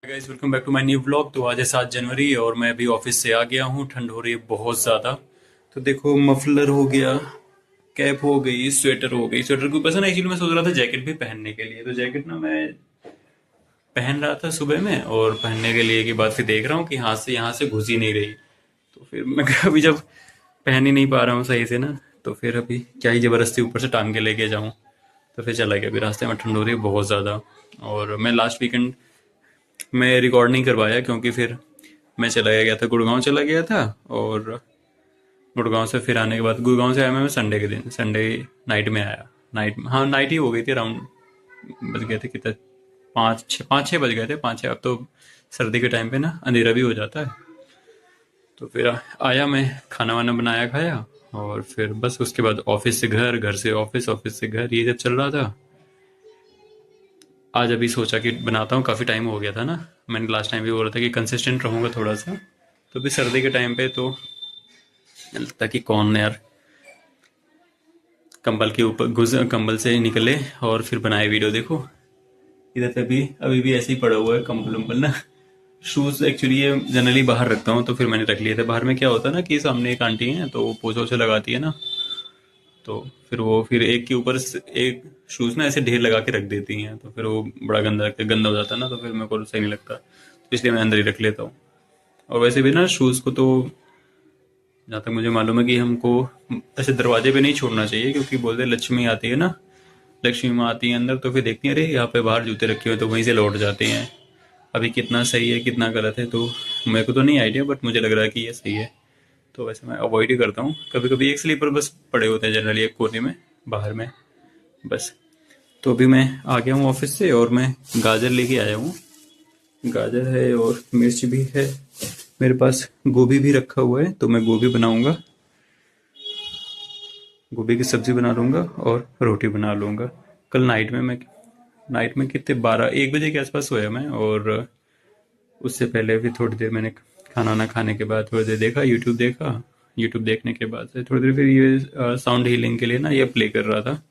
Guys, welcome back to my new vlog. तो आज है 7 जनवरी और मैं अभी ऑफिस से आ गया हूँ। ठंड हो रही है बहुत ज़्यादा। तो देखो, मफलर हो गया, कैप हो गई, स्वेटर हो गई। स्वेटर के ऊपर से ना एक्चुअली मैं सोच रहा था जैकेट भी पहनने के लिए। तो जैकेट ना मैं पहन रहा था सुबह में, और पहनने के लिए के बाद फिर देख रहा हूँ कि हाथ से यहाँ से घुस ही नहीं रही। तो फिर मैं अभी जब पहन ही नहीं पा रहा हूँ सही से ना, तो फिर अभी क्या ही ज़बरदस्ती ऊपर से टांग के लेके जाऊँ। तो फिर चला गया। अभी रास्ते में ठंड हो रही है बहुत ज़्यादा। और मैं लास्ट वीकेंड मैं रिकॉर्ड नहीं करवाया क्योंकि फिर मैं चला गया था, गुड़गांव चला गया था। और गुड़गांव से फिर आने के बाद, गुड़गांव से आया मैं संडे के दिन, संडे नाइट में आया। नाइट, हाँ नाइट ही हो गई थी। अराउंड बज गए थे कितने, 5-6 बज गए थे, 5-6। अब तो सर्दी के टाइम पे ना अंधेरा भी हो जाता है। तो फिर आया मैं, खाना वाना बनाया, खाया। और फिर बस उसके बाद ऑफिस से घर, घर से ऑफिस, ऑफिस से घर, ये जब चल रहा था। आज अभी सोचा कि बनाता हूँ, काफ़ी टाइम हो गया था ना। मैंने लास्ट टाइम भी बोला था कि कंसिस्टेंट रहूँगा थोड़ा सा। तो अभी सर्दी के टाइम पे तो लगता कि कौन यार कंबल के ऊपर घुस, कंबल से निकले और फिर बनाए वीडियो। देखो, इधर पे भी अभी भी ऐसे ही पड़ा हुआ है कंबल उम्बल ना। शूज़ एक्चुअली ये जनरली बाहर रखता हूँ, तो फिर मैंने रख लिए थे बाहर। में क्या होता है ना कि सामने एक आंटी हैं, तो वो पोछा वोछा लगाती है ना। तो फिर वो फिर एक के ऊपर एक शूज़ ना ऐसे ढेर लगा के रख देती हैं, तो फिर वो बड़ा गंदा गंदा हो जाता है ना। तो फिर मेरे को सही नहीं लगता, तो इसलिए मैं अंदर ही रख लेता हूँ। और वैसे भी ना शूज़ को तो, जहाँ तक मुझे मालूम है कि हमको ऐसे दरवाजे पे नहीं छोड़ना चाहिए, क्योंकि बोलते हैं लक्ष्मी आती है ना, लक्ष्मी माँ आती है अंदर, तो फिर देखती हैं अरे यहाँ पे बाहर जूते रखे हुए, तो वहीं से लौट जाते हैं। अभी कितना सही है कितना गलत है तो मेरे को तो नहीं आइडिया, बट मुझे लग रहा है कि ये सही है। तो वैसे मैं अवॉइड ही करता हूँ। कभी कभी एक स्लीपर बस पड़े होते हैं जनरली एक कोने में, बाहर में, बस। तो अभी मैं आ गया हूँ ऑफिस से, और मैं गाजर लेके आया हूँ। गाजर है और मिर्च भी है मेरे पास। गोभी भी रखा हुआ है, तो मैं गोभी बनाऊंगा। गोभी की सब्जी बना लूंगा और रोटी बना लूंगा। कल नाइट में कितने, 12-1 बजे के आसपास सोया मैं। और उससे पहले भी थोड़ी देर मैंने खाना ना खाने के बाद थोड़ी देर देखा, यूट्यूब देखा। यूट्यूब देखने के बाद से थोड़ी देर फिर ये साउंड हीलिंग के लिए ना ये प्ले कर रहा था।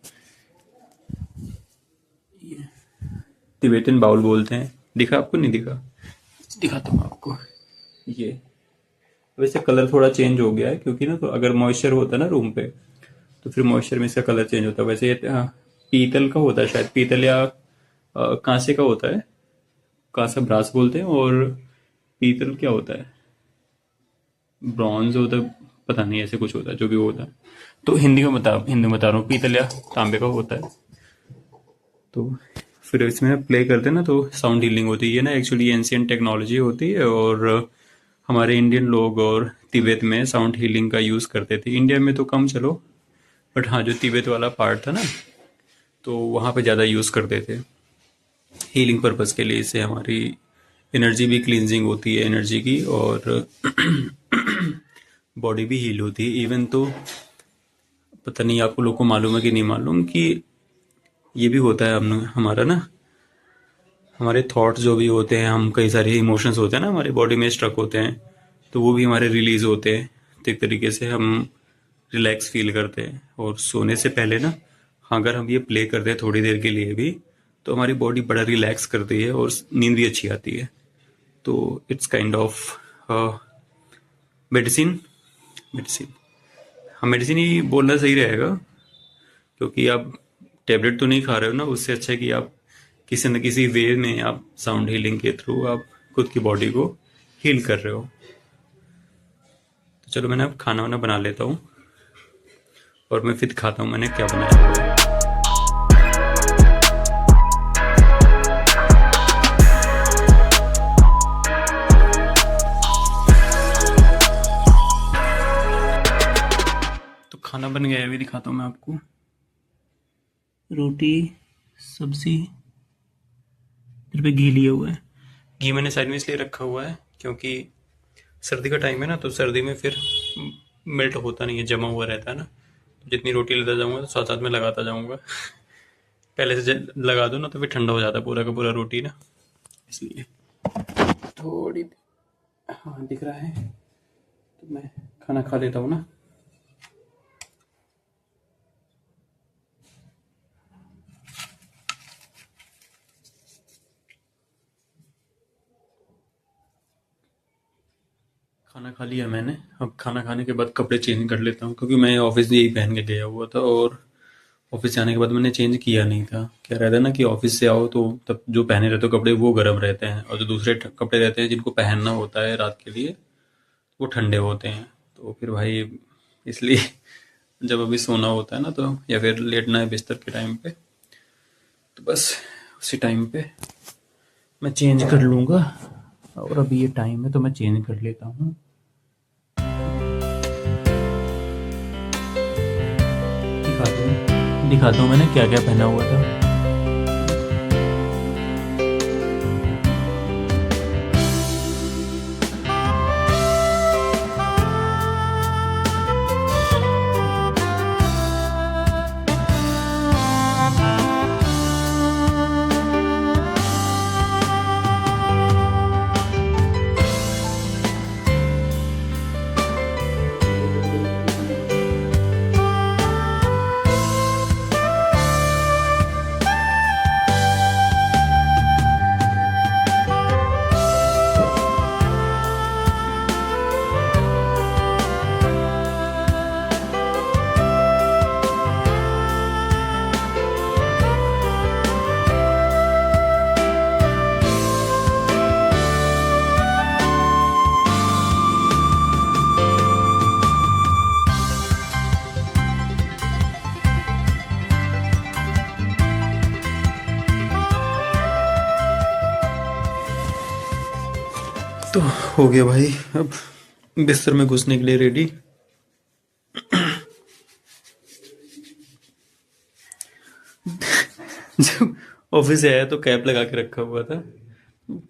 तिबेटन बाउल बोलते हैं। दिखा आपको? नहीं दिखा? दिखाता हूँ आपको। ये वैसे कलर थोड़ा चेंज हो गया है, क्योंकि ना तो अगर मॉइस्चर होता है ना रूम पे, तो फिर मॉइस्चर में इसका कलर चेंज होता है। वैसे ये पीतल का होता है शायद, पीतल या कांसे का होता है। कांसा ब्रास बोलते हैं, और पीतल क्या होता है, ब्रॉन्ज होता है, पता नहीं ऐसे कुछ होता है जो भी होता है। तो हिंदी में बता रहा हूँ, पीतल या तांबे का होता है। तो फिर इसमें प्ले करते हैं ना तो साउंड हीलिंग होती है। ये ना एक्चुअली एंशियंट टेक्नोलॉजी होती है, और हमारे इंडियन लोग और तिब्बत में साउंड हीलिंग का यूज़ करते थे। इंडिया में तो कम चलो, बट हाँ जो तिब्बत वाला पार्ट था ना, तो वहाँ पे ज़्यादा यूज़ करते थे हीलिंग पर्पज़ के लिए। इससे हमारी एनर्जी भी क्लींजिंग होती है एनर्जी की, और बॉडी भी हील होती है। इवन तो पता नहीं आपको लोग को मालूम है कि नहीं मालूम कि ये भी होता है, हम हमारा ना, हमारे थॉट्स जो भी होते हैं, हम कई सारे इमोशंस होते हैं ना हमारे बॉडी में स्ट्रक होते हैं, तो वो भी हमारे रिलीज होते हैं। तो एक तरीके से हम रिलैक्स फील करते हैं। और सोने से पहले ना, अगर हम ये प्ले करते हैं थोड़ी देर के लिए भी, तो हमारी बॉडी बड़ा रिलैक्स करती है और नींद भी अच्छी आती है। तो it's kind of medicine. Medicine, हाँ मेडिसिन ही बोलना सही रहेगा, क्योंकि आप टेबलेट तो नहीं खा रहे हो ना। उससे अच्छा है कि आप किसी न किसी वे में आप साउंड हीलिंग के थ्रू आप खुद की बॉडी को हील कर रहे हो। तो चलो मैंने अब खाना वाना बना लेता हूँ, और मैं फिर खाता हूँ मैंने क्या बनाया हुआ है। तो खाना बन गया है, अभी दिखाता हूँ मैं आपको। रोटी, सब्जी, इधर पे घी लिया हुआ है। घी मैंने साइड में इसलिए रखा हुआ है क्योंकि सर्दी का टाइम है ना, तो सर्दी में फिर मेल्ट होता नहीं है, जमा हुआ रहता है ना। तो जितनी रोटी लेता जाऊंगा तो साथ साथ में लगाता जाऊंगा। पहले से लगा दो ना तो फिर ठंडा हो जाता है पूरा का पूरा रोटी ना, इसलिए थोड़ी। हाँ दिख रहा है। तो मैं खाना खा लेता हूँ ना। खाना खा लिया मैंने। अब खाना खाने के बाद कपड़े चेंज कर लेता हूँ, क्योंकि मैं ऑफिस यही पहन के गया हुआ था, और ऑफिस से आने के बाद मैंने चेंज किया नहीं था। क्या रहता है ना कि ऑफिस से आओ तो तब जो पहने रहते हो कपड़े वो गर्म रहते हैं, और जो दूसरे कपड़े रहते हैं जिनको पहनना होता है रात के लिए वो ठंडे होते हैं। तो फिर भाई इसलिए जब अभी सोना होता है ना, तो या फिर लेटना है बिस्तर के टाइम पे, तो बस उसी टाइम पे मैं चेंज कर लूँगा। और अभी ये टाइम है तो मैं चेंज कर लेता हूँ। दिखाता हूँ मैंने क्या क्या पहना हुआ था। तो हो गया भाई, अब बिस्तर में घुसने के लिए रेडी। जब ऑफिस से आया तो कैप लगा के रखा हुआ था।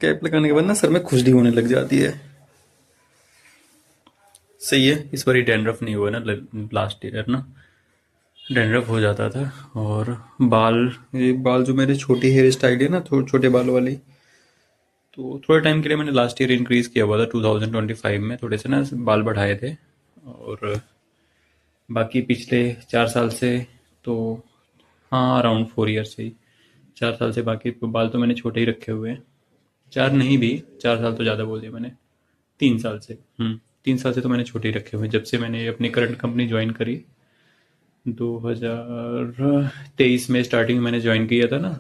कैप लगाने के बाद ना सर में खुजली होने लग जाती है। सही है, इस बार डैंड्रफ नहीं हुआ ना, लास्ट ईयर ना डैंड्रफ हो जाता था। और बाल, ये बाल जो मेरे छोटी हेयर स्टाइल है ना, छोटे बाल वाली, तो थोड़े टाइम के लिए मैंने लास्ट ईयर इंक्रीज किया हुआ था 2025 में, थोड़े से ना बाल बढ़ाए थे। और बाकी पिछले 4 साल से तो, हाँ अराउंड 4 ईयर से ही, 4 साल से बाकी बाल तो मैंने छोटे ही रखे हुए हैं। 4 नहीं भी, 4 साल तो ज़्यादा बोल दिया मैंने, 3 साल से। 3 साल से तो मैंने छोटे ही रखे हुए हैं, जब से मैंने अपनी करंट कंपनी ज्वाइन करी 2023 में। स्टार्टिंग में मैंने ज्वाइन किया था ना,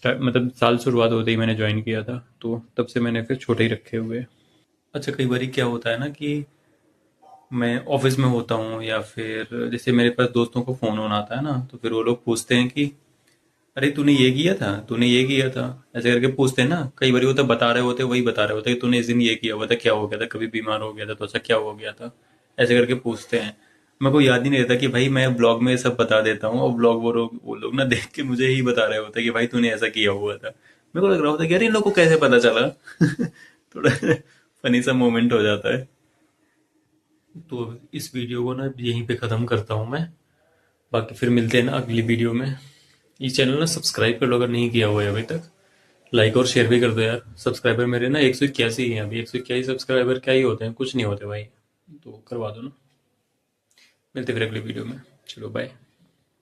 मतलब साल शुरुआत होते ही मैंने ज्वाइन किया था, तो तब से मैंने फिर छोटे ही रखे हुए हैं। अच्छा, कई बार क्या होता है ना कि मैं ऑफिस में होता हूँ, या फिर जैसे मेरे पास दोस्तों को फोन ऑन आता है ना, तो फिर वो लोग पूछते हैं कि अरे तूने ये किया था, तूने ये किया था, ऐसे करके पूछते हैं ना। कई बार वो तो बता रहे होते, वही बता रहे होते कि तूने इस दिन ये किया हुआ था, क्या हो गया था, कभी बीमार हो गया था तो अच्छा क्या हो गया था, ऐसे करके पूछते हैं। मेरे को याद ही नहीं रहता कि भाई मैं ब्लॉग में सब बता देता हूँ, और ब्लॉग वो लोग ना देख के मुझे ही बता रहे होते कि भाई तूने ऐसा किया हुआ था। मेरे को लग रहा होता कि यार इन लोग को कैसे पता चला। थोड़ा फनी सा मोमेंट हो जाता है। तो इस वीडियो को ना यहीं पे ख़त्म करता हूँ मैं। बाकी फिर मिलते हैं ना अगली वीडियो में। ये चैनल ना सब्सक्राइब कर लो अगर नहीं किया हुआ है अभी तक। लाइक और शेयर भी कर दो यार। सब्सक्राइबर मेरे ना 181 ही हैं अभी। 181 सब्सक्राइबर क्या ही होते हैं, कुछ नहीं होते भाई। तो करवा दो ना। मिलते हैं फिर अगली वीडियो में। चलो बाय।